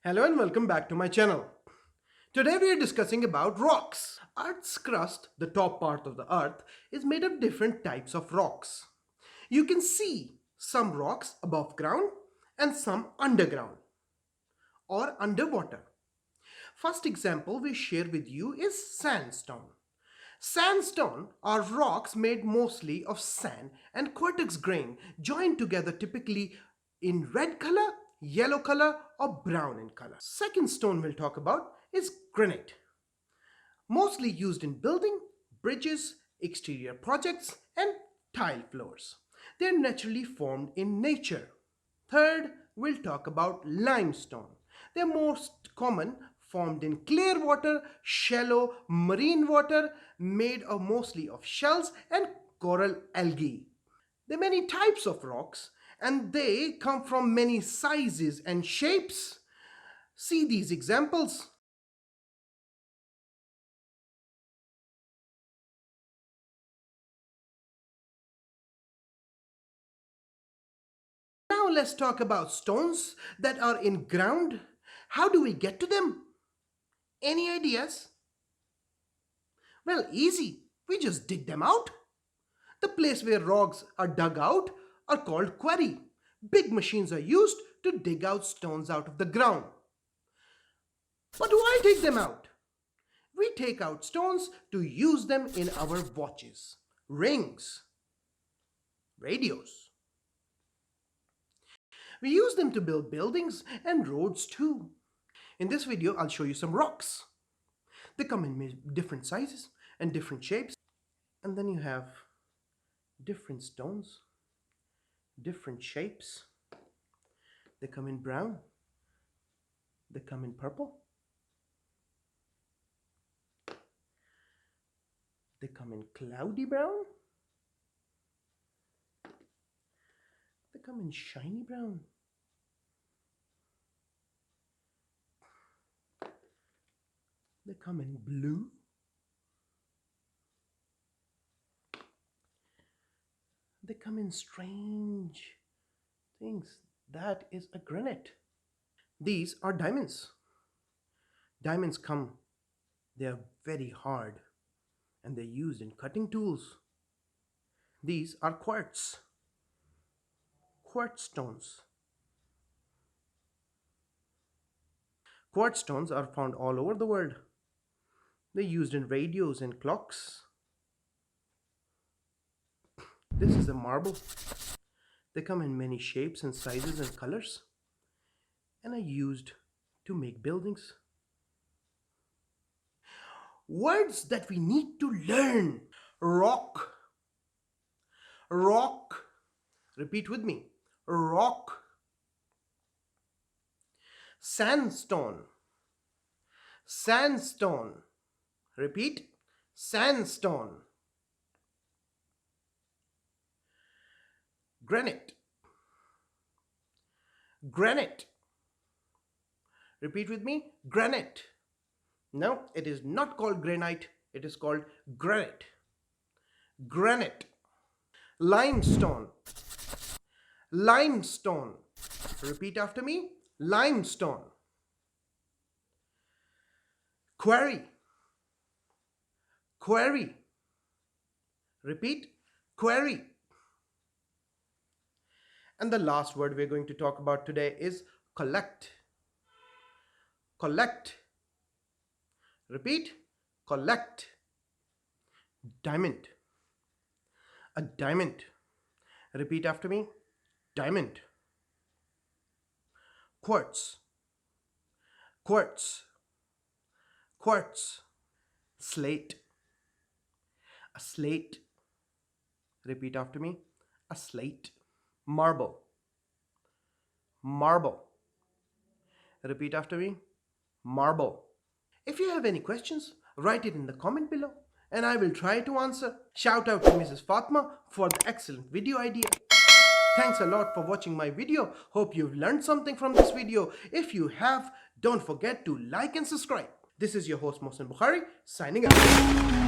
Hello and welcome back to my channel. Today we are discussing about rocks. Earth's crust, the top part of the earth, is made of different types of rocks. You can see some rocks above ground and some underground or underwater. First example we share with you is sandstone. Sandstone are rocks made mostly of sand and quartz grain joined together typically in red color, yellow color or brown in color. Second stone we'll talk about is granite. Mostly used in building, bridges, exterior projects and tile floors. They are naturally formed in nature. Third, we'll talk about limestone. They are most common formed in clear water, shallow marine water, made of mostly of shells and coral algae. There are many types of rocks and they come from many sizes and shapes. See these examples. Now let's talk about stones that are in ground. How do we get to them? Any ideas? Well, easy. We just dig them out. The place where rocks are dug out are called quarry. Big machines are used to dig out stones out of the ground. But why dig them out? We take out stones to use them in our watches, rings, radios. We use them to build buildings and roads too. In this video, I'll show you some rocks. They come in different sizes and different shapes. And then you have different stones, different shapes. They come in brown. They come in purple. They come in cloudy brown. They come in shiny brown. They come in blue. They come in strange things. That is a granite. These are diamonds. Diamonds come, they are very hard and they're used in cutting tools. These are quartz stones. Quartz stones are found all over the world. They're used in radios and clocks. This is a marble. They come in many shapes and sizes and colors and are used to make buildings. Words that we need to learn. Rock. Rock. Repeat with me. Rock. Sandstone. Sandstone. Repeat. Sandstone. Granite. Granite. Repeat with me. Granite. No, it is not called granite. It is called granite. Granite. Limestone. Limestone. Repeat after me. Limestone. Quarry. Quarry. Repeat. Quarry. And the last word we're going to talk about today is collect. Collect. Repeat. Collect. Diamond. A diamond. Repeat after me. Diamond. Quartz. Quartz. Quartz. Slate. A slate. Repeat after me. A slate. Marble. Marble. Repeat after me. Marble. If you have any questions, write it in the comment below and I will try to answer. Shout out to Mrs. Fatma for the excellent video idea. Thanks a lot for watching my video. Hope you've learned something from this video. If you have, don't forget to like and subscribe. This is your host Mohsin signing out.